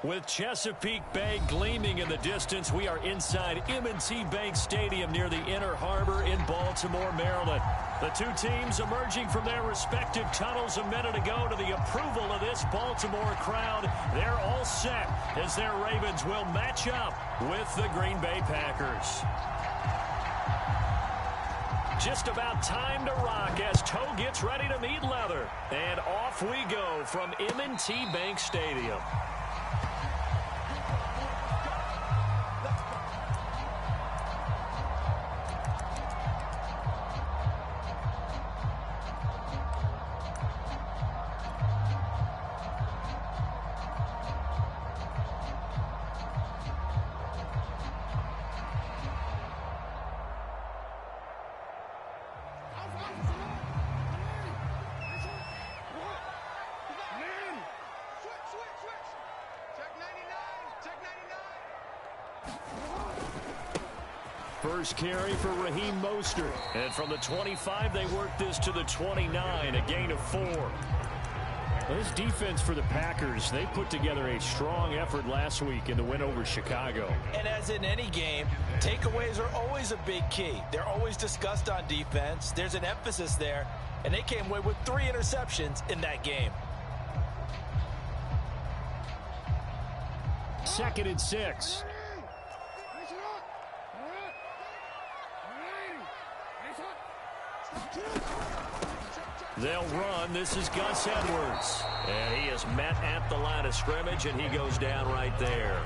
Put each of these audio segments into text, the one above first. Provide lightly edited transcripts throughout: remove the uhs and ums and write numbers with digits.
With Chesapeake Bay gleaming in the distance, we are inside M&T Bank Stadium near the Inner Harbor in Baltimore, Maryland. The two teams emerging from their respective tunnels a minute ago to the approval of this Baltimore crowd. They're all set as their Ravens will match up with the Green Bay Packers. Just about time to rock as toe gets ready to meet leather. And off we go from M&T Bank Stadium. First carry for Raheem Mostert. And from the 25, they work this to the 29, a gain of 4. Well, this defense for the Packers, they put together a strong effort last week in the win over Chicago. And as in any game, takeaways are always a big key. They're always discussed on defense. There's an emphasis there, and they came away with 3 interceptions in that game. 2nd and 6. They'll run. This is Gus Edwards. And he is met at the line of scrimmage, and he goes down right there.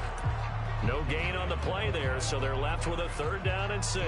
No gain on the play there, so they're left with a 3rd down and 6.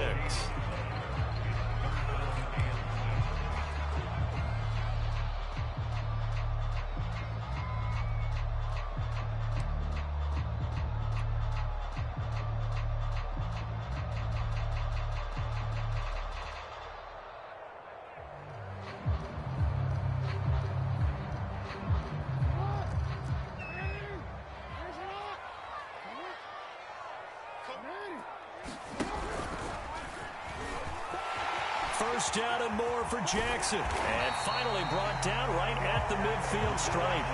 First down and more for Jackson. And finally brought down right at the midfield stripe.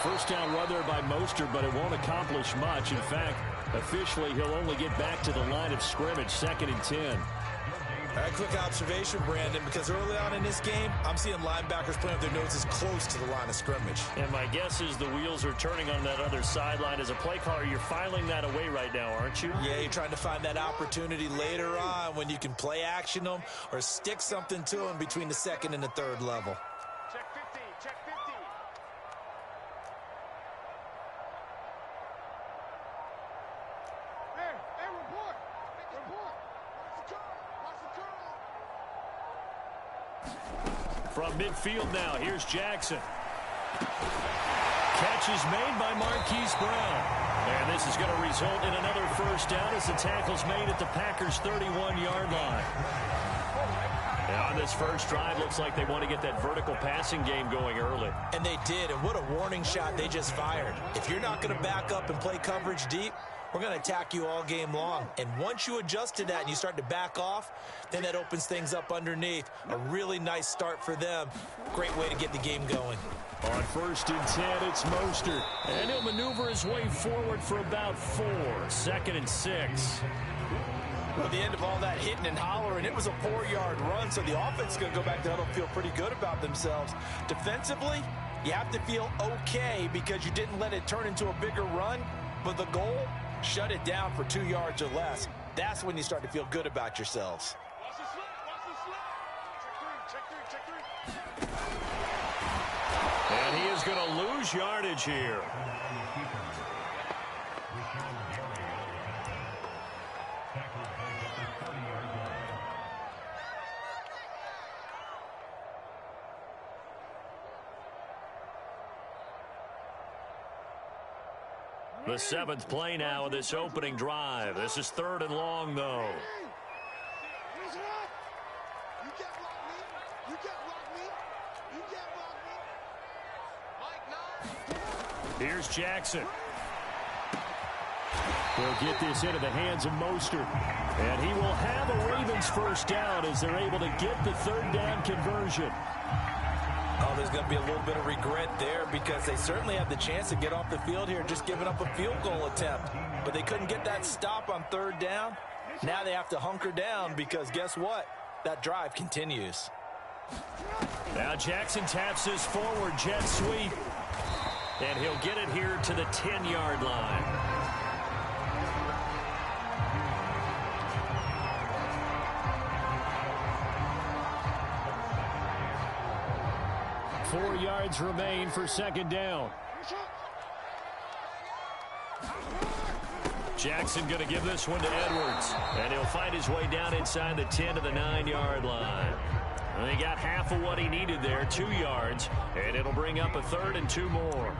First down run there by Mostert, but it won't accomplish much. In fact, officially, he'll only get back to the line of scrimmage, 2nd and 10. A quick observation, Brandon, because early on in this game, I'm seeing linebackers playing with their noses close to the line of scrimmage. And my guess is the wheels are turning on that other sideline. As a play caller, you're filing that away right now, aren't you? Yeah, you're trying to find that opportunity later on when you can play action them or stick something to them between the 2nd and the 3rd level. Check 50, check 50. Hey, report. From midfield now, here's Jackson. Catch is made by Marquise Brown. And this is going to result in another first down as the tackle's made at the Packers' 31-yard line. And on this first drive, looks like they want to get that vertical passing game going early. And they did, and what a warning shot they just fired. If you're not going to back up and play coverage deep, we're going to attack you all game long. And once you adjust to that and you start to back off, then that opens things up underneath. A really nice start for them. Great way to get the game going. On 1st and 10, it's Mostert. And he'll maneuver his way forward for about 4. 2nd and 6. Well, at the end of all that hitting and hollering, it was a 4-yard run, so the offense is going to go back to huddle, feel pretty good about themselves. Defensively, you have to feel okay because you didn't let it turn into a bigger run, but the goal, shut it down for 2 yards or less. That's when you start to feel good about yourselves. Watch the slip, watch the slip. Check three. And he is going to lose yardage here. The 7th play now of this opening drive. This is 3rd and long, though. Here's Jackson. They'll get this into the hands of Mostert. And he will have a Ravens first down as they're able to get the 3rd down conversion. Oh, there's going to be a little bit of regret there because they certainly had the chance to get off the field here, just giving up a field goal attempt. But they couldn't get that stop on 3rd down. Now they have to hunker down because guess what? That drive continues. Now Jackson taps his forward jet sweep. And he'll get it here to the 10-yard line. Four yards remain for 2nd down. Jackson going to give this one to Edwards. And he'll find his way down inside the 10 to the 9-yard line. And he got half of what he needed there, 2 yards. And it'll bring up a 3rd and 2 more.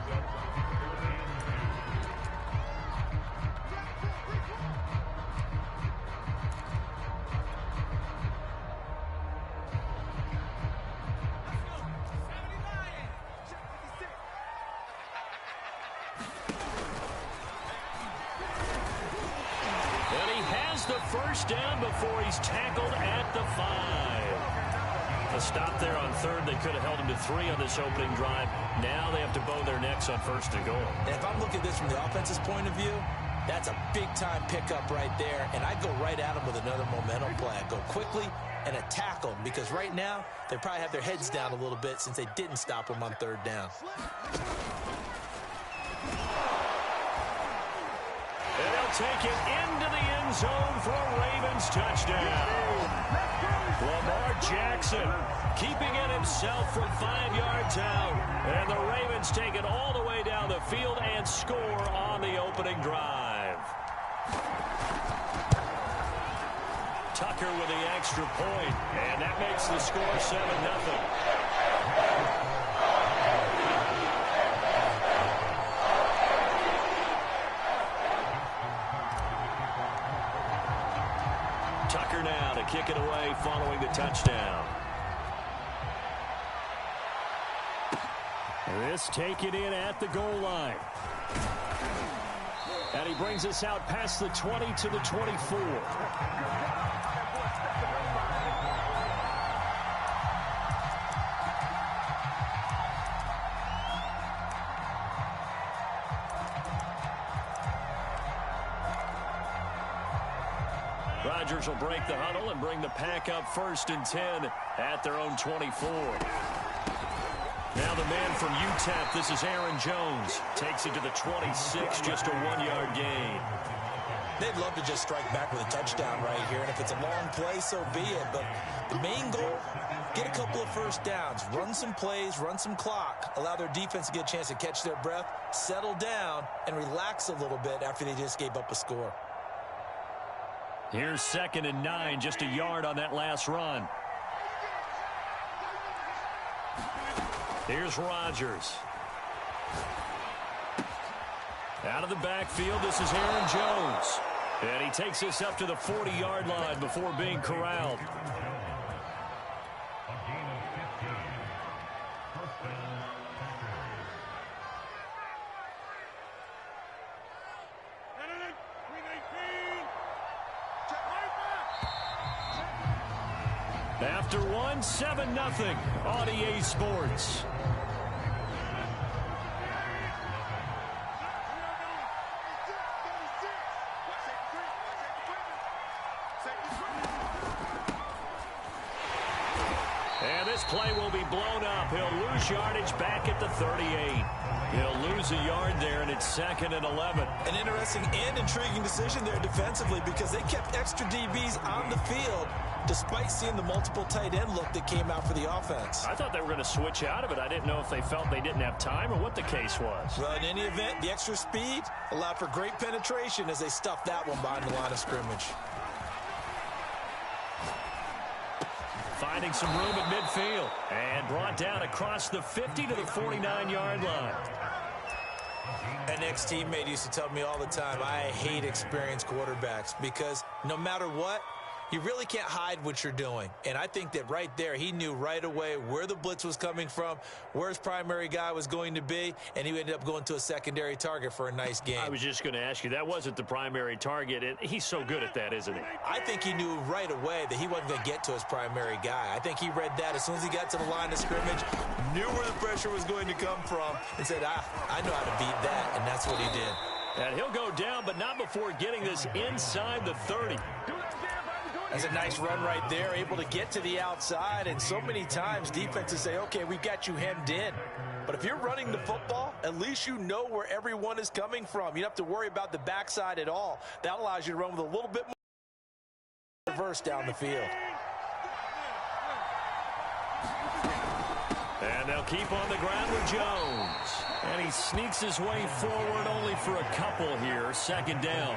First down before he's tackled at the 5. A stop there on 3rd. They could have held him to 3 on this opening drive. Now they have to bow their necks on 1st and goal. And if I'm looking at this from the offense's point of view, that's a big-time pickup right there. And I'd go right at him with another momentum play. I'd go quickly and attack them because right now they probably have their heads down a little bit since they didn't stop him on 3rd down. And they'll take it into the end zone for a Ravens touchdown. Lamar Jackson keeping it himself from 5 yards out. And the Ravens take it all the way down the field and score on the opening drive. Tucker with the extra point, and that makes the score 7-0. Tucker now to kick it away following the touchdown. This taken in at the goal line. And he brings us out past the 20 to the 24. Rodgers will break the huddle and bring the pack up 1st and 10 at their own 24. Now the man from UTEP, this is Aaron Jones, takes it to the 26, just a 1-yard gain. They'd love to just strike back with a touchdown right here, and if it's a long play, so be it. But the main goal, get a couple of first downs, run some plays, run some clock, allow their defense to get a chance to catch their breath, settle down, and relax a little bit after they just gave up a score. Here's 2nd and 9, just a yard on that last run. Here's Rodgers. Out of the backfield, this is Aaron Jones. And he takes this up to the 40-yard line before being corralled. After one, 7-0 on EA Sports. And this play will be blown up. He'll lose yardage back at the 38. He'll lose a yard there, and it's 2nd and 11. An interesting and intriguing decision there defensively because they kept extra DBs on the field despite seeing the multiple tight end look that came out for the offense. I thought they were going to switch out of it. I didn't know if they felt they didn't have time or what the case was. Well, in any event, the extra speed allowed for great penetration as they stuffed that one behind the line of scrimmage. Finding some room at midfield and brought down across the 50 to the 49-yard line. And ex-teammate used to tell me all the time, I hate experienced quarterbacks because no matter what, you really can't hide what you're doing. And I think that right there, he knew right away where the blitz was coming from, where his primary guy was going to be, and he ended up going to a secondary target for a nice game. I was just going to ask you, that wasn't the primary target, and he's so good at that, isn't he? I think he knew right away that he wasn't going to get to his primary guy. I think he read that as soon as he got to the line of scrimmage, knew where the pressure was going to come from, and said, I know how to beat that, and that's what he did. And he'll go down, but not before getting this inside the 30. That's a nice run right there, able to get to the outside, and so many times defenses say, okay, we've got you hemmed in. But if you're running the football, at least you know where everyone is coming from. You don't have to worry about the backside at all. That allows you to run with a little bit more reverse down the field. And they'll keep on the ground with Jones. And he sneaks his way forward only for a couple here, second down.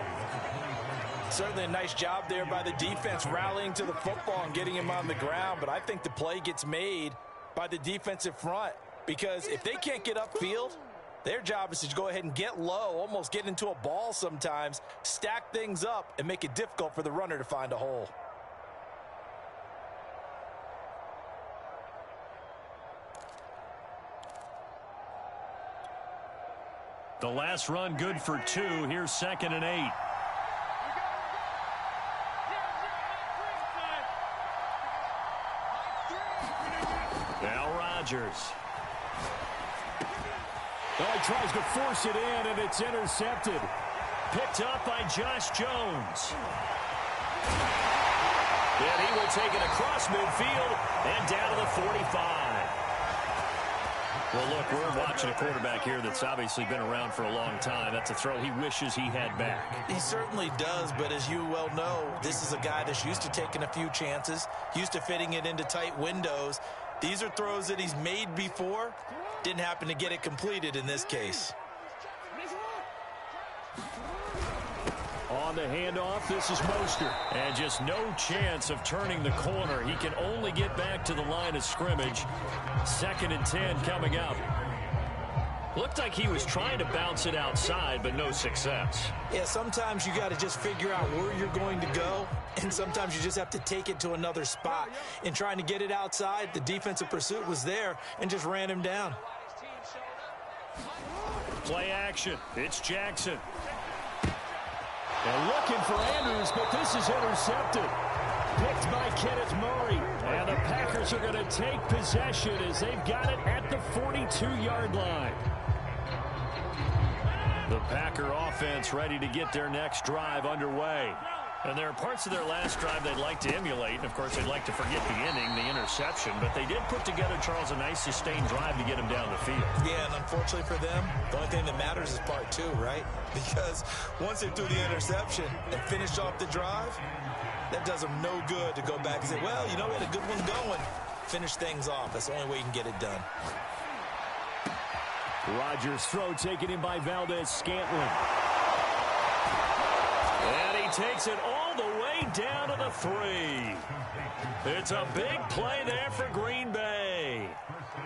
Certainly a nice job there by the defense rallying to the football and getting him on the ground, but I think the play gets made by the defensive front because if they can't get upfield, their job is to go ahead and get low, almost get into a ball sometimes, stack things up, and make it difficult for the runner to find a hole. The last run good for 2. Here's 2nd and 8. Now Rodgers. Oh, he tries to force it in, and it's intercepted. Picked up by Josh Jones. And he will take it across midfield and down to the 45. Well, look, we're watching a quarterback here that's obviously been around for a long time. That's a throw he wishes he had back. He certainly does, but as you well know, this is a guy that's used to taking a few chances, used to fitting it into tight windows. These are throws that he's made before. Didn't happen to get it completed in this case. On the handoff, this is Mostert. And just no chance of turning the corner. He can only get back to the line of scrimmage. 2nd and 10 coming up. Looked like he was trying to bounce it outside, but no success. Yeah, sometimes you got to just figure out where you're going to go, and sometimes you just have to take it to another spot. In trying to get it outside, the defensive pursuit was there and just ran him down. Play action. It's Jackson. They're looking for Andrews, but this is intercepted. Picked by Kenneth Murray. And the Packers are going to take possession as they've got it at the 42-yard line. The Packer offense ready to get their next drive underway. And there are parts of their last drive they'd like to emulate. And, of course, they'd like to forget the inning, the interception. But they did put together, Charles, a nice sustained drive to get him down the field. Yeah, and unfortunately for them, the only thing that matters is part 2, right? Because once they threw the interception and finished off the drive, that does them no good to go back and say, well, you know, we had a good one going. Finish things off. That's the only way you can get it done. Rodgers' throw taken in by Valdez-Scantling. And he takes it all the way down to the 3. It's a big play there for Green Bay.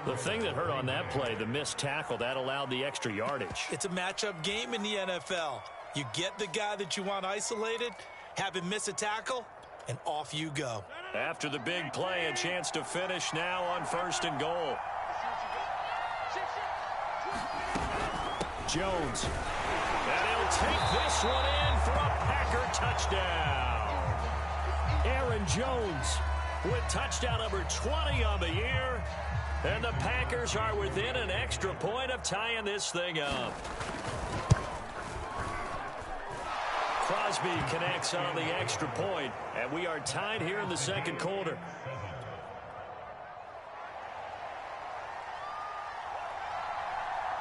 The thing that hurt on that play, the missed tackle, that allowed the extra yardage. It's a matchup game in the NFL. You get the guy that you want isolated, have him miss a tackle, and off you go. After the big play, a chance to finish now on 1st and goal. Jones. And he'll take this one in for a Packer touchdown. Aaron Jones with touchdown number 20 on the year. And the Packers are within an extra point of tying this thing up. Crosby connects on the extra point, and we are tied here in the 2nd quarter.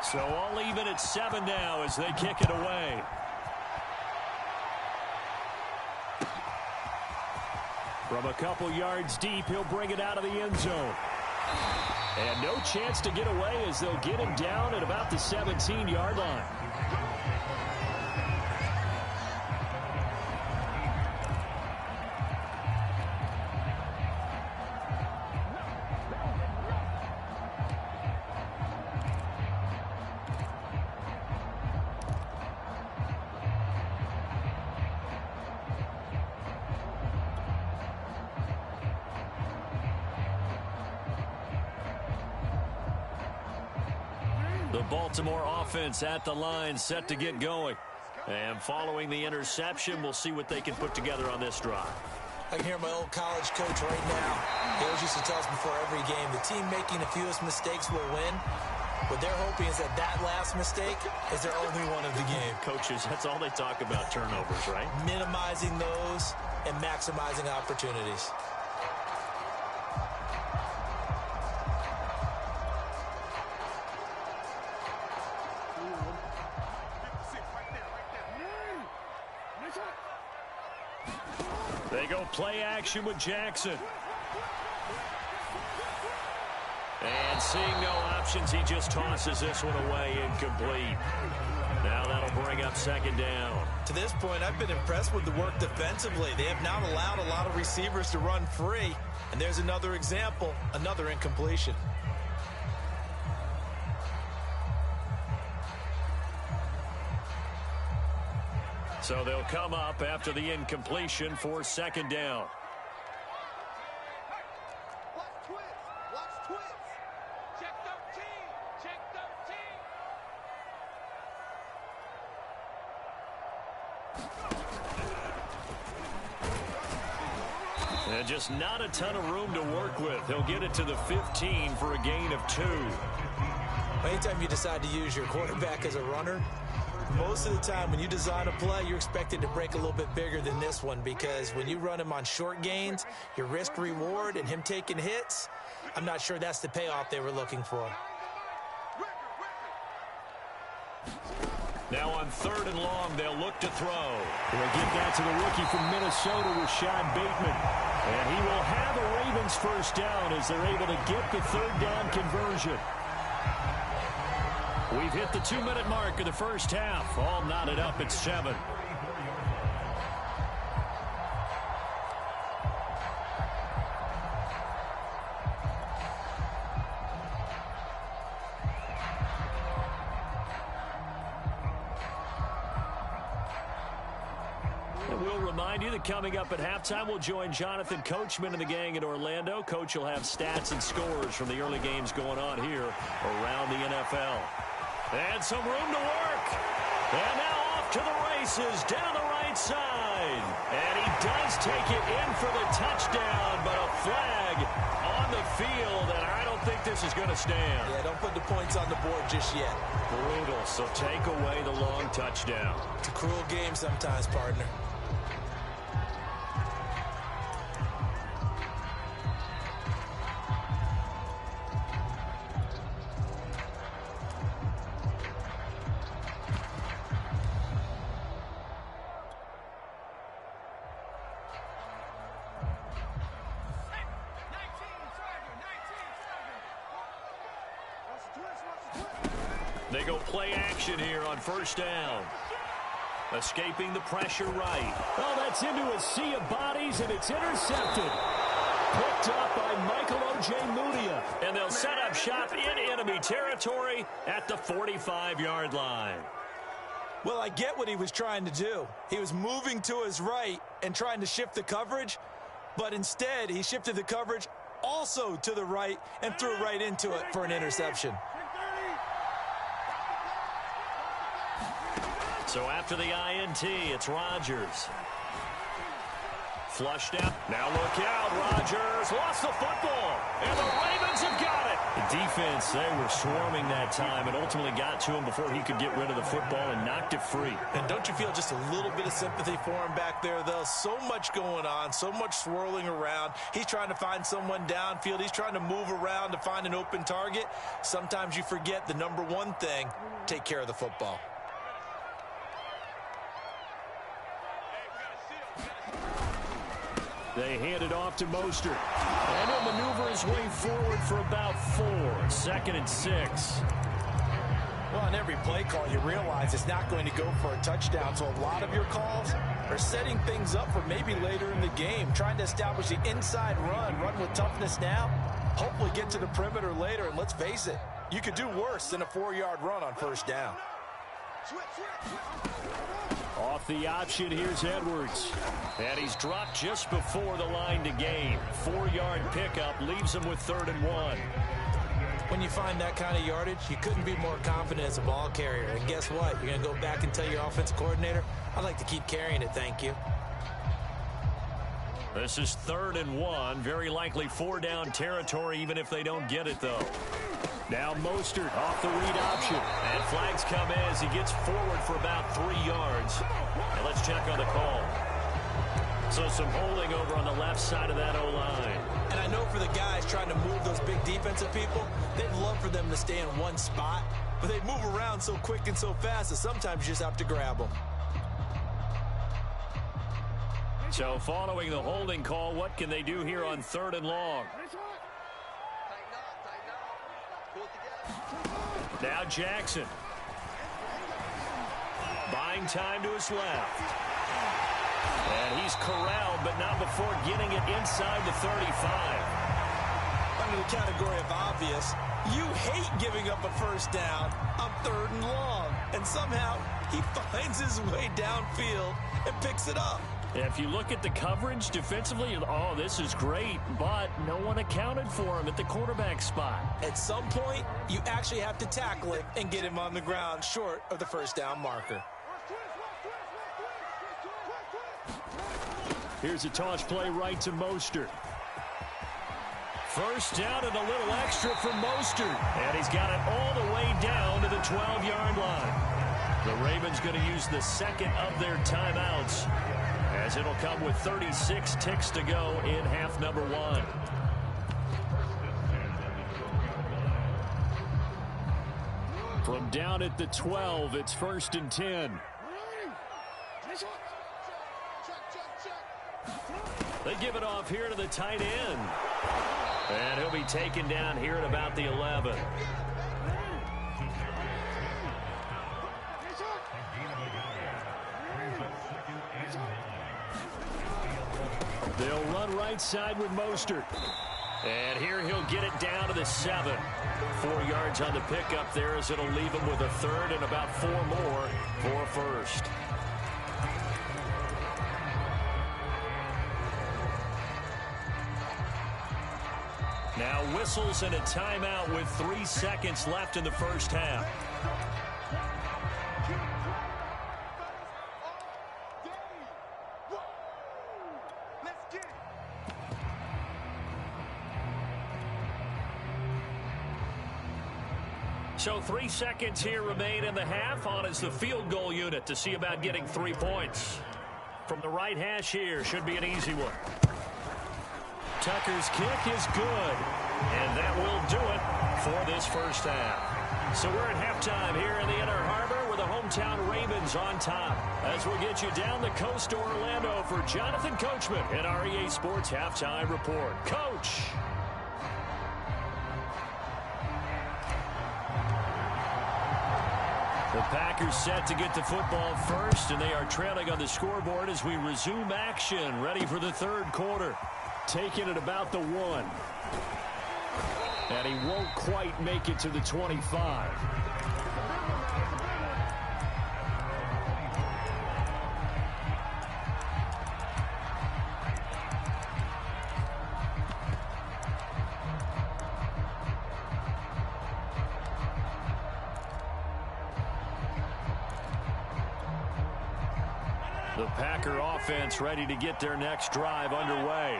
So all even at 7 now as they kick it away. From a couple yards deep, he'll bring it out of the end zone. And no chance to get away as they'll get him down at about the 17-yard line. The Baltimore offense at the line, set to get going. And following the interception, we'll see what they can put together on this drive. I can hear my old college coach right now. He always used to tell us before every game, the team making the fewest mistakes will win. What they're hoping is that last mistake is their only one of the game. Coaches, that's all they talk about, turnovers, right? Minimizing those and maximizing opportunities. They go play action with Jackson. And seeing no options, he just tosses this one away, incomplete. Now that'll bring up second down. To this point, I've been impressed with the work defensively. They have not allowed a lot of receivers to run free. And there's another example, another incompletion. So they'll come up after the incompletion for second down. Watch twins. Check 13. Check 13. And just not a ton of room to work with. He'll get it to the 15 for a gain of 2. Anytime you decide to use your quarterback as a runner, most of the time when you design a play, you're expected to break a little bit bigger than this one, because when you run him on short gains, your risk reward and him taking hits, I'm not sure that's the payoff they were looking for. Now on 3rd and long, they'll look to throw. They'll give that to the rookie from Minnesota, Rashad Bateman. And he will have a Ravens first down as they're able to get the 3rd down conversion. We've hit the 2-minute mark of the first half. All knotted up at 7. And we'll remind you that coming up at halftime, we'll join Jonathan Coachman and the gang in Orlando. Coach will have stats and scores from the early games going on here around the NFL. And some room to work. And now off to the races down the right side. And he does take it in for the touchdown, but a flag on the field, and I don't think this is going to stand. Yeah, don't put the points on the board just yet. Brutal, so take away the long touchdown. It's a cruel game sometimes, partner. They go play action here on first down. Escaping the pressure right. Oh, that's into a sea of bodies, and it's intercepted. Picked up by Michael Ojemudia. And they'll set up shop in enemy territory at the 45-yard line. Well, I get what he was trying to do. He was moving to his right and trying to shift the coverage, but instead he shifted the coverage also to the right and threw right into it for an interception. So after the INT, it's Rodgers. Flushed out. Now look out. Rodgers lost the football. And the Ravens have got it. The defense, they were swarming that time and ultimately got to him before he could get rid of the football and knocked it free. And don't you feel just a little bit of sympathy for him back there, though? So much going on, so much swirling around. He's trying to find someone downfield. He's trying to move around to find an open target. Sometimes you forget the number one thing, take care of the football. They hand it off to Mostert. And he'll maneuver his way forward for about 4. 2nd and 6. Well, on every play call, you realize it's not going to go for a touchdown. So a lot of your calls are setting things up for maybe later in the game, trying to establish the inside run with toughness now, hopefully get to the perimeter later. And let's face it, you could do worse than a 4-yard run on first down. Off the option, here's Edwards. And he's dropped just before the line to gain. 4-yard pickup leaves him with 3rd and 1. When you find that kind of yardage, you couldn't be more confident as a ball carrier. And guess what? You're going to go back and tell your offensive coordinator, I'd like to keep carrying it, thank you. This is 3rd and 1. Very likely 4-down territory, even if they don't get it, though. Now Mostert off the read option. And flags come in as he gets forward for about 3 yards. And let's check on the call. So some holding over on the left side of that O-line. And I know for the guys trying to move those big defensive people, they'd love for them to stay in one spot. But they move around so quick and so fast that sometimes you just have to grab them. So following the holding call, what can they do here on 3rd and long? Now Jackson. Buying time to his left. And he's corralled, but not before getting it inside the 35. Under the category of obvious, you hate giving up a first down on 3rd and long. And somehow he finds his way downfield and picks it up. If you look at the coverage defensively, oh, this is great, but no one accounted for him at the quarterback spot. At some point, you actually have to tackle it and get him on the ground short of the first down marker. Here's a toss play right to Mostert. First down and a little extra for Mostert. And he's got it all the way down to the 12-yard line. The Ravens going to use the second of their timeouts, as it'll come with 36 ticks to go in half number 1. From down at the 12, it's 1st and 10. They give it off here to the tight end. And he'll be taken down here at about the 11. They'll run right side with Mostert. And here he'll get it down to the 7. 4 yards on the pickup there, as it'll leave him with a 3rd and about 4 more for 1st. Now whistles and a timeout with 3 seconds left in the first half. So 3 seconds here remain in the half. On is the field goal unit to see about getting 3 points. From the right hash here, should be an easy one. Tucker's kick is good. And that will do it for this first half. So we're at halftime here in the Inner Harbor with the hometown Ravens on top. As we'll get you down the coast to Orlando for Jonathan Coachman in our EA Sports Halftime Report. Coach! The Packers set to get the football first, and they are trailing on the scoreboard as we resume action, ready for the 3rd quarter. Taking it about the 1. And he won't quite make it to the 25. The Packer offense ready to get their next drive underway.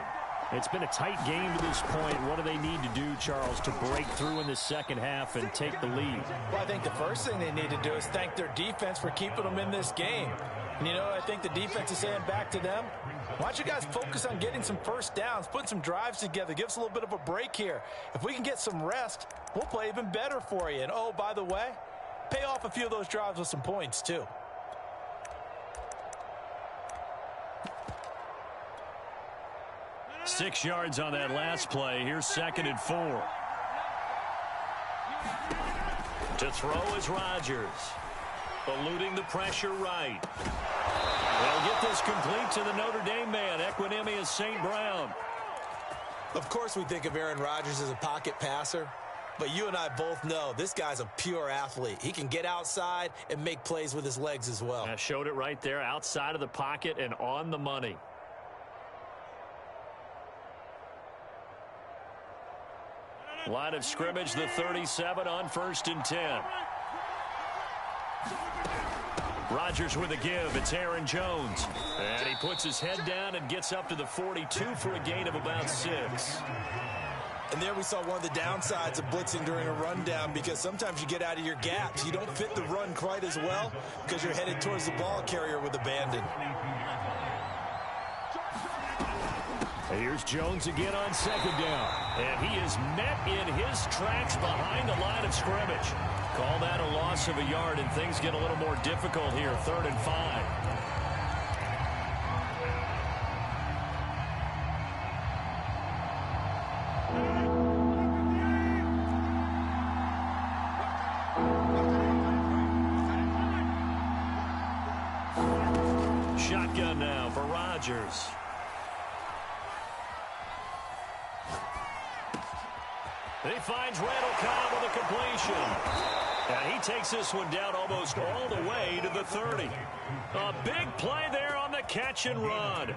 It's been a tight game to this point. What do they need to do, Charles, to break through in the second half and take the lead? Well, I think the first thing they need to do is thank their defense for keeping them in this game. And, you know, I think the defense is saying back to them, why don't you guys focus on getting some first downs, put some drives together, give us a little bit of a break here. If we can get some rest, we'll play even better for you. And, oh, by the way, pay off a few of those drives with some points, too. Six yards on that last play. Here's 2nd and 4. To throw is Rodgers. Eluding the pressure right. They'll get this complete to the Notre Dame man. Equanimeous St. Brown. Of course we think of Aaron Rodgers as a pocket passer, but you and I both know this guy's a pure athlete. He can get outside and make plays with his legs as well. I showed it right there, outside of the pocket and on the money. Line of scrimmage, the 37 on 1st and 10. Rodgers with a give. It's Aaron Jones. And he puts his head down and gets up to the 42 for a gain of about 6. And there we saw one of the downsides of blitzing during a rundown, because sometimes you get out of your gaps. You don't fit the run quite as well because you're headed towards the ball carrier with abandon. Here's Jones again on 2nd down. And he is met in his tracks behind the line of scrimmage. Call that a loss of a yard, and things get a little more difficult here. 3rd and 5. Shotgun now for Rodgers. He finds Randall Cobb with a completion. And he takes this one down almost all the way to the 30. A big play there on the catch and run.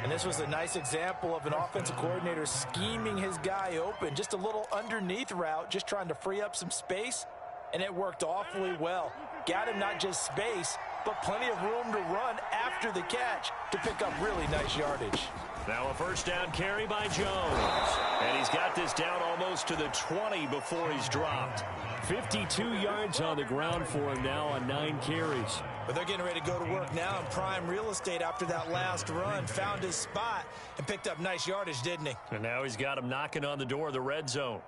And this was a nice example of an offensive coordinator scheming his guy open. Just a little underneath route, just trying to free up some space. And it worked awfully well. Got him not just space, but plenty of room to run after the catch to pick up really nice yardage. Now a 1st down carry by Jones. And he's got this down almost to the 20 before he's dropped. 52 yards on the ground for him now on 9 carries. But they're getting ready to go to work now in prime real estate after that last run. Found his spot and picked up nice yardage, didn't he? And now he's got him knocking on the door of the red zone.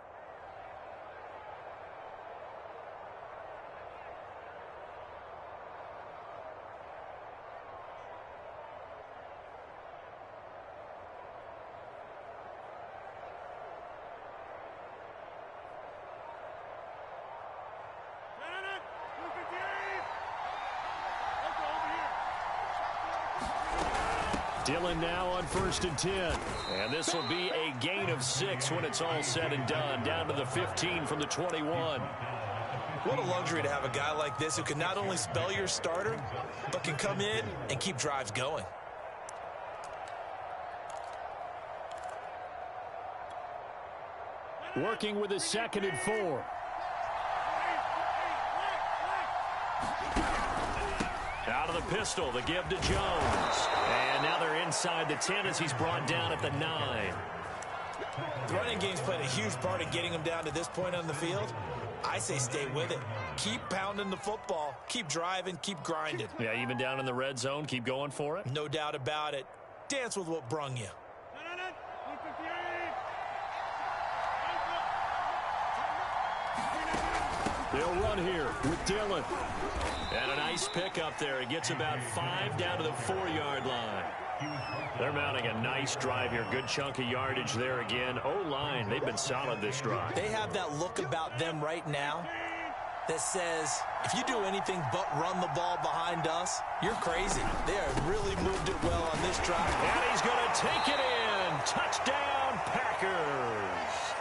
Dillon now on 1st and 10. And this will be a gain of 6 when it's all said and done. Down to the 15 from the 21. What a luxury to have a guy like this who can not only spell your starter, but can come in and keep drives going. Working with a 2nd and 4. Out of the pistol, the give to Jones. And now they're inside the 10 as he's brought down at the 9. The running game's played a huge part in getting him down to this point on the field. I say stay with it. Keep pounding the football. Keep driving. Keep grinding. Yeah, even down in the red zone, keep going for it. No doubt about it. Dance with what brung you. They'll run here with Dillon. And a nice pick up there. He gets about 5 down to the 4-yard line. They're mounting a nice drive here. Good chunk of yardage there again. O-line, they've been solid this drive. They have that look about them right now that says, if you do anything but run the ball behind us, you're crazy. They have really moved it well on this drive. And he's going to take it in. Touchdown, Packers.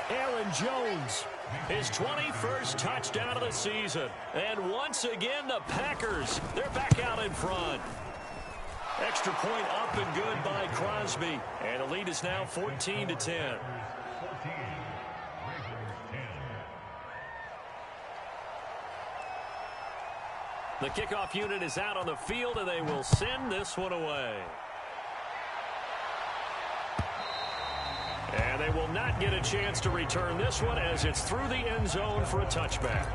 Aaron Jones, his 21st touchdown of the season. And once again, the Packers, they're back out in front. Extra point up and good by Crosby. And the lead is now 14-10. The kickoff unit is out on the field, and they will send this one away. And they will not get a chance to return this one as it's through the end zone for a touchback.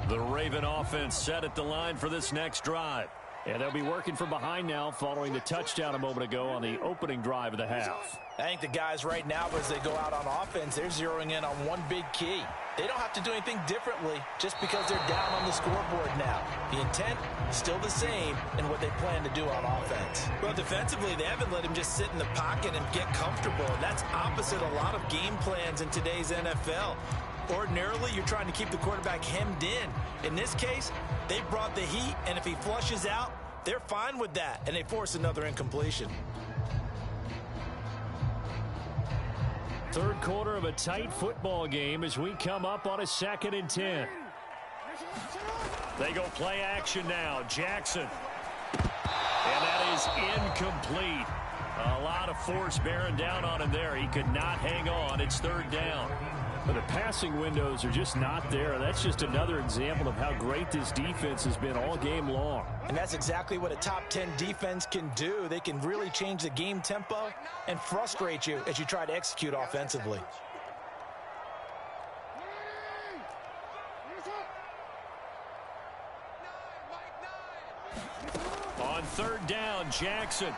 The Raven offense set at the line for this next drive. And they'll be working from behind now following the touchdown a moment ago on the opening drive of the half. I think the guys right now, as they go out on offense, they're zeroing in on one big key. They don't have to do anything differently just because they're down on the scoreboard now. The intent is still the same in what they plan to do on offense. Well, defensively, they haven't let him just sit in the pocket and get comfortable. And that's opposite a lot of game plans in today's NFL. Ordinarily, you're trying to keep the quarterback hemmed in. In this case, they brought the heat, and if he flushes out, they're fine with that, and they force another incompletion. Third quarter of a tight football game as we come up on a 2nd and 10. They go play action now. Jackson. And that is incomplete. A lot of force bearing down on him there. He could not hang on. It's 3rd down. But the passing windows are just not there. That's just another example of how great this defense has been all game long. And that's exactly what a top 10 defense can do. They can really change the game tempo and frustrate you as you try to execute offensively. On 3rd down, Jackson.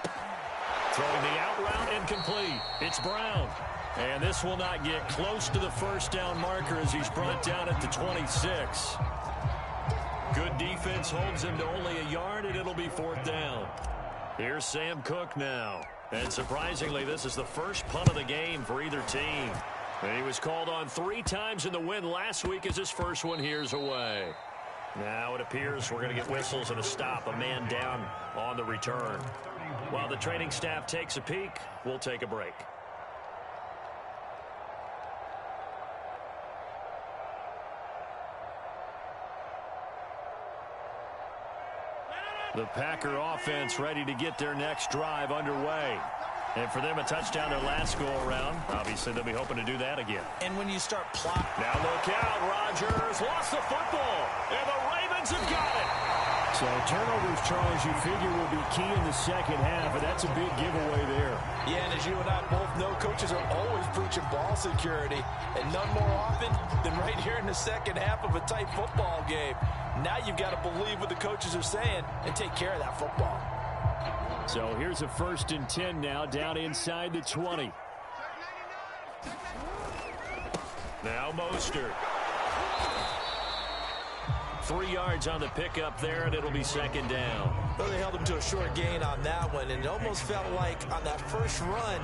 Throwing the out route incomplete. It's Brown. And this will not get close to the 1st down marker as he's brought down at the 26. Good defense holds him to only a yard, and it'll be 4th down. Here's Sam Cook now. And surprisingly, this is the first punt of the game for either team. And he was called on 3 times in the win last week as his first one here's away. Now it appears we're going to get whistles and a stop, a man down on the return. While the training staff takes a peek, we'll take a break. The Packer offense ready to get their next drive underway. And for them, a touchdown their last go-around. Obviously, they'll be hoping to do that again. And when you start plotting... Now look out, Rodgers lost the football, and the Ravens have got it. So turnovers, Charles, you figure will be key in the second half, and that's a big giveaway there. Yeah, and as you and I both know, coaches are always preaching ball security, and none more often than right here in the second half of a tight football game. Now you've got to believe what the coaches are saying and take care of that football. So here's a 1st and 10 now, down inside the 20. Now Mostert. 3 yards on the pickup there, and it'll be 2nd down. Well, they held him to a short gain on that one, and it almost felt like on that first run,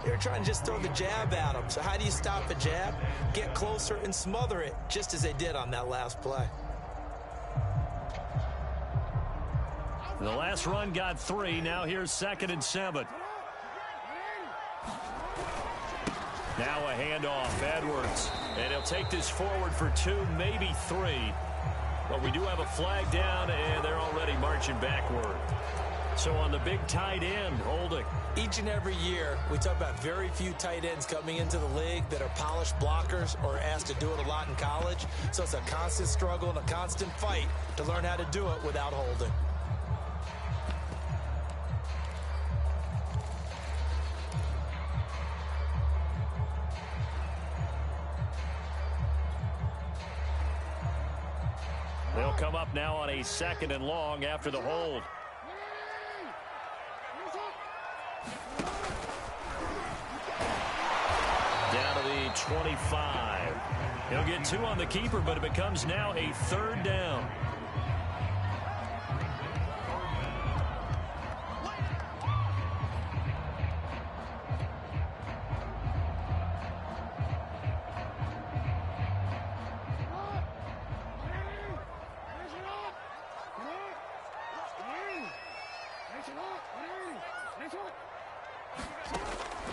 they were trying to just throw the jab at him. So how do you stop a jab? Get closer and smother it, just as they did on that last play. The last run got 3. Now here's 2nd and 7. Now a handoff, Edwards. And he'll take this forward for 2, maybe 3. But we do have a flag down, and they're already marching backward. So on the big tight end, holding. Each and every year, we talk about very few tight ends coming into the league that are polished blockers or asked to do it a lot in college. So it's a constant struggle and a constant fight to learn how to do it without holding. They'll come up now on a 2nd and long after the hold. Down to the 25. He'll get 2 on the keeper, but it becomes now a 3rd down.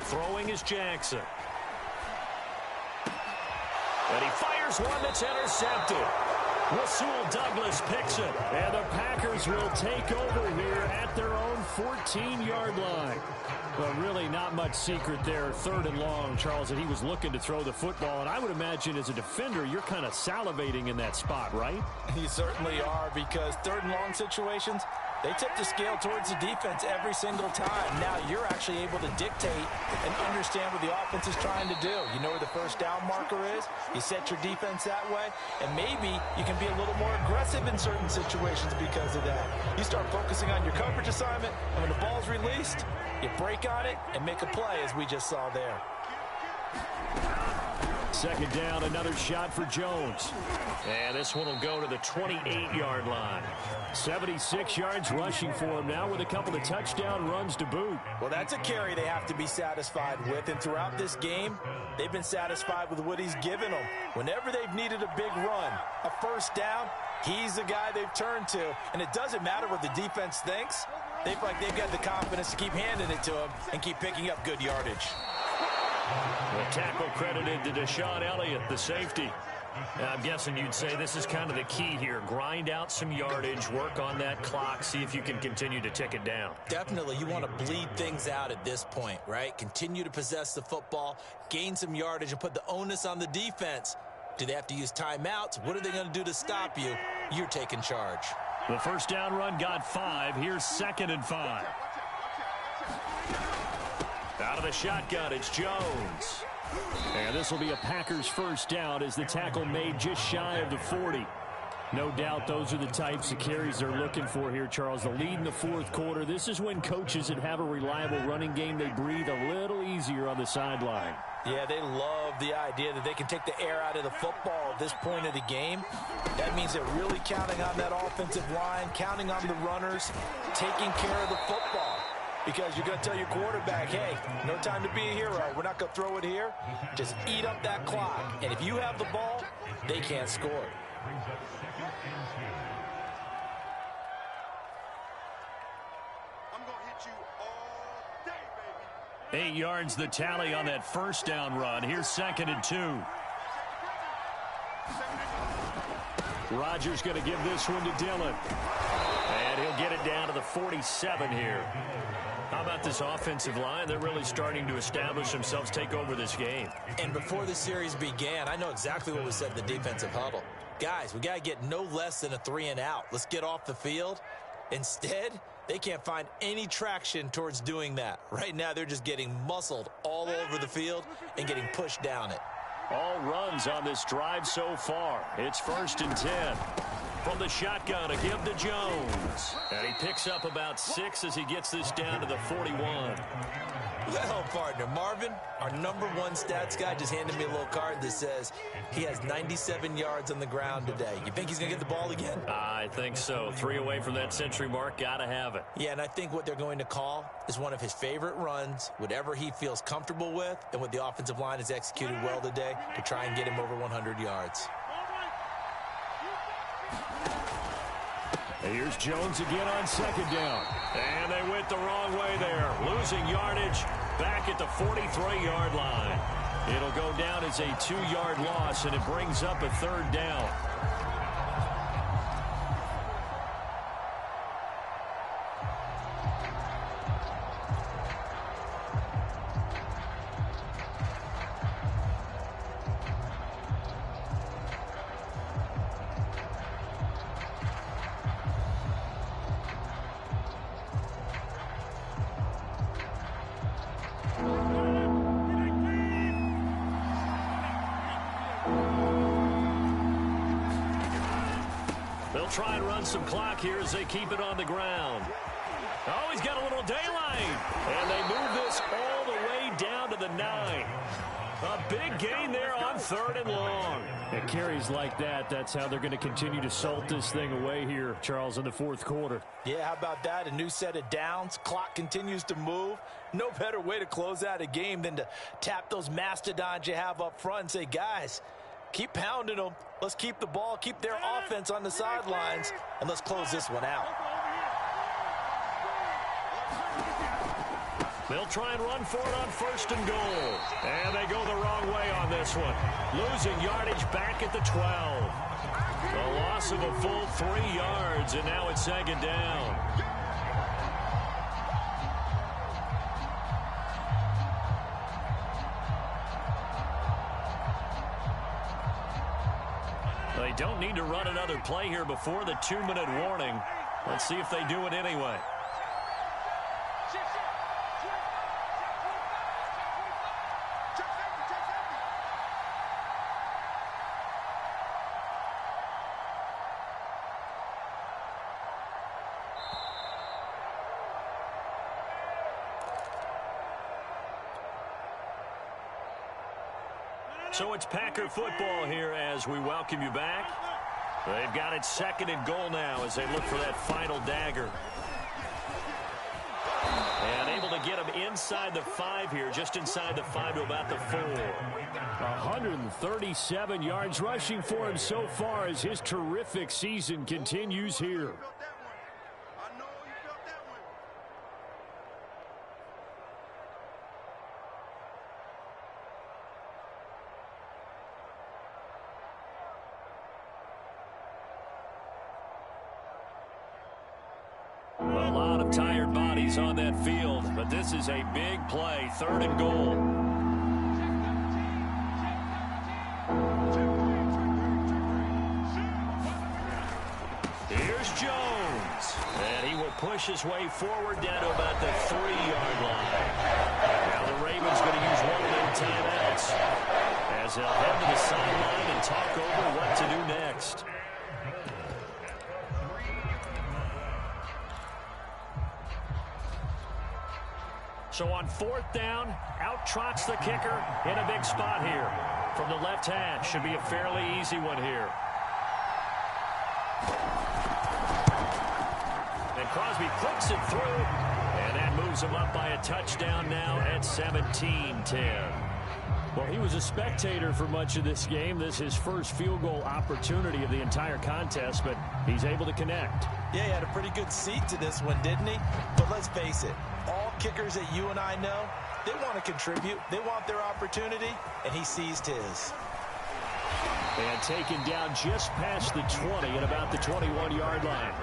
Throwing is Jackson. And he fires one that's intercepted. Rasul Douglas picks it. And the Packers will take over here at their own 14-yard line. Well, really not much secret there. 3rd and long, Charles, and he was looking to throw the football. And I would imagine as a defender, you're kind of salivating in that spot, right? You certainly are, because 3rd and long situations, they tip the scale towards the defense every single time. Now you're actually able to dictate and understand what the offense is trying to do. You know where the 1st down marker is. You set your defense that way, and maybe you can be a little more aggressive in certain situations because of that. You start focusing on your coverage assignment, and when the ball's released, you break on it and make a play, as we just saw there. 2nd down, another shot for Jones. And this one will go to the 28-yard line. 76 yards rushing for him now with a couple of touchdown runs to boot. Well, that's a carry they have to be satisfied with. And throughout this game, they've been satisfied with what he's given them. Whenever they've needed a big run, a 1st down, he's the guy they've turned to. And it doesn't matter what the defense thinks. They feel like they've got the confidence to keep handing it to him and keep picking up good yardage. The tackle credited to Deshaun Elliott, the safety. I'm guessing you'd say this is kind of the key here. Grind out some yardage, work on that clock, see if you can continue to tick it down. Definitely, you want to bleed things out at this point, right? Continue to possess the football, gain some yardage, and put the onus on the defense. Do they have to use timeouts? What are they going to do to stop you? You're taking charge. The first down run got 5. Here's 2nd and 5. Out of the shotgun, it's Jones. And this will be a Packers first down as the tackle made just shy of the 40. No doubt those are the types of carries they're looking for here, Charles. The lead in the fourth quarter. This is when coaches that have a reliable running game, they breathe a little easier on the sideline. Yeah, they love the idea that they can take the air out of the football at this point of the game. That means they're really counting on that offensive line, counting on the runners, taking care of the football. Because you're going to tell your quarterback, hey, no time to be a hero. We're not going to throw it here. Just eat up that clock. And if you have the ball, they can't score. I'm going to hit you all day, baby. 8 yards the tally on that first down run. Here's 2nd and 2. Rodgers going to give this one to Dillon. And he'll get it down to the 47 here. How about this offensive line? They're really starting to establish themselves, take over this game. And before the series began, I know exactly what was said in the defensive huddle. Guys, we got to get no less than a 3-and-out. Let's get off the field. Instead, they can't find any traction towards doing that. Right now, they're just getting muscled all over the field and getting pushed down it. All runs on this drive so far. It's 1st and 10. From the shotgun, a give to Jones. And he picks up about 6 as he gets this down to the 41. Well, partner, Marvin, our #1 stats guy, just handed me a little card that says he has 97 yards on the ground today. You think he's going to get the ball again? I think so. 3 away from that century mark. Got to have it. Yeah, and I think what they're going to call is one of his favorite runs, whatever he feels comfortable with, and what the offensive line has executed well today to try and get him over 100 yards. Here's Jones again on 2nd down. And they went the wrong way there. Losing yardage back at the 43-yard line. It'll go down as a 2-yard loss, and it brings up a 3rd down. Try and run some clock here as they keep it on the ground. Oh, he's got a little daylight. And they move this all the way down to the 9. A big gain there on 3rd and long. At carries like that, that's how they're going to continue to salt this thing away here, Charles, in the fourth quarter. Yeah, how about that? A new set of downs. Clock continues to move. No better way to close out a game than to tap those mastodons you have up front and say, guys, keep pounding them. Let's keep the ball, keep their offense on the sidelines, and let's close this one out. They'll try and run for it on 1st and goal. And they go the wrong way on this one. Losing yardage back at the 12. A loss of a full 3 yards, and now it's 2nd down. They don't need to run another play here before the 2-minute warning. Let's see if they do it anyway. So it's Packer football here as we welcome you back. They've got it 2nd and goal now as they look for that final dagger. And able to get them inside the 5 here, just inside the 5 to about the 4. 137 yards rushing for him so far as his terrific season continues here. He's on that field, but this is a big play, 3rd and goal. Here's Jones, and he will push his way forward down to about the 3-yard line. Now the Ravens going to use one of their timeouts as they'll head to the sideline and talk over what to do next. So on 4th down, out trots the kicker in a big spot here. From the left hash, should be a fairly easy one here. And Crosby clicks it through, and that moves him up by a touchdown now at 17-10. Well, he was a spectator for much of this game. This is his first field goal opportunity of the entire contest, but he's able to connect. Yeah, he had a pretty good seat to this one, didn't he? But let's face it, all kickers that you and I know, they want to contribute. They want their opportunity, and he seized his. And taken down just past the 20 at about the 21-yard line.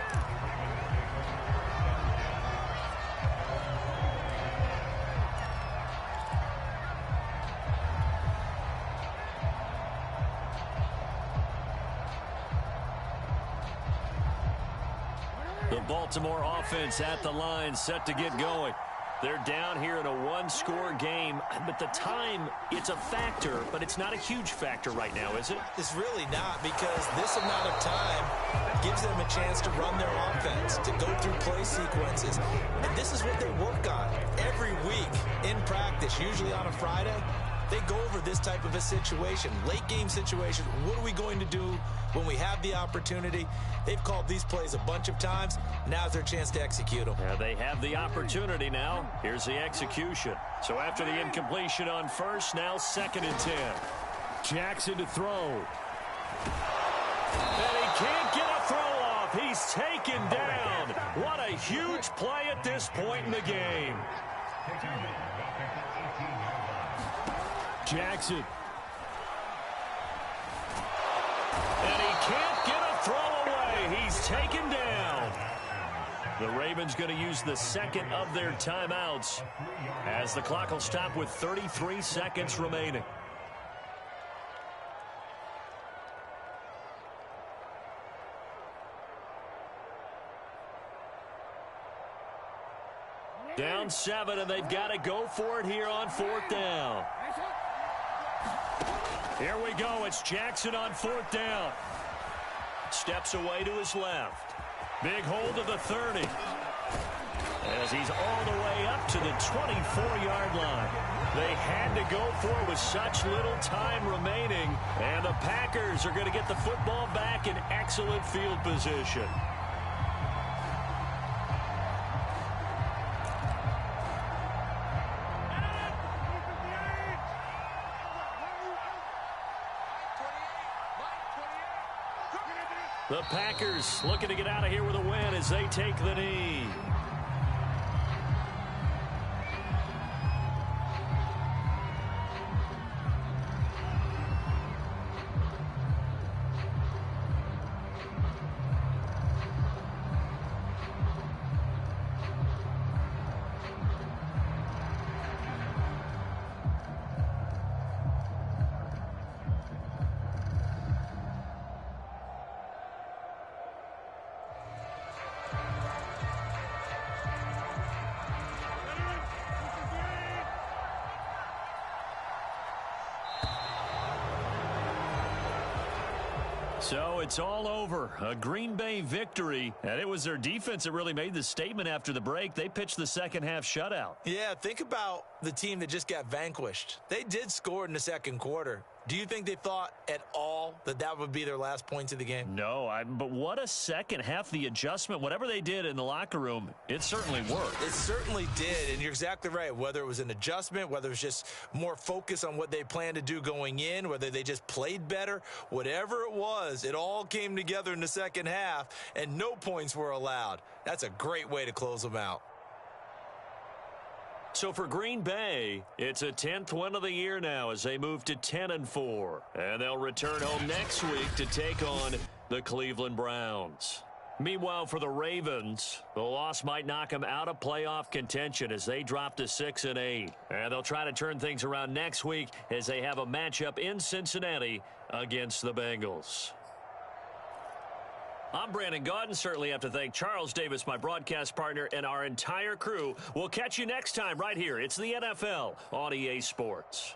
The Baltimore offense at the line, set to get going. They're down here in a one-score game, but the time, it's a factor, but it's not a huge factor right now, is it? It's really not, because this amount of time gives them a chance to run their offense, to go through play sequences. And this is what they work on every week in practice, usually on a Friday. They go over this type of a situation, late game situation. What are we going to do when we have the opportunity? They've called these plays a bunch of times. Now's their chance to execute them. Yeah, they have the opportunity now. Here's the execution. So after the incompletion on first, now 2nd and 10. Jackson to throw. And he can't get a throw off. He's taken down. What a huge play at this point in the game. Jackson. And he can't get a throw away. He's taken down. The Ravens going to use the 2nd of their timeouts as the clock will stop with 33 seconds remaining. Down 7, and they've got to go for it here on 4th down. Here we go. It's Jackson on 4th down. Steps away to his left. Big hold of the 30. As he's all the way up to the 24-yard line. They had to go for it with such little time remaining. And the Packers are going to get the football back in excellent field position. The Packers looking to get out of here with a win as they take the knee. So it's all over. A Green Bay victory. And it was their defense that really made the statement after the break. They pitched the second half shutout. Yeah, think about the team that just got vanquished. They did score in the second quarter. Do you think they thought at all that that would be their last points of the game? No, but what a second half. The adjustment, whatever they did in the locker room, it certainly worked. It certainly did, and you're exactly right. Whether it was an adjustment, whether it was just more focus on what they planned to do going in, whether they just played better, whatever it was, it all came together in the second half, and no points were allowed. That's a great way to close them out. So for Green Bay, it's a 10th win of the year now as they move to 10-4. And they'll return home next week to take on the Cleveland Browns. Meanwhile, for the Ravens, the loss might knock them out of playoff contention as they drop to 6-8. And they'll try to turn things around next week as they have a matchup in Cincinnati against the Bengals. I'm Brandon Gaudin. Certainly have to thank Charles Davis, my broadcast partner, and our entire crew. We'll catch you next time right here. It's the NFL on EA Sports.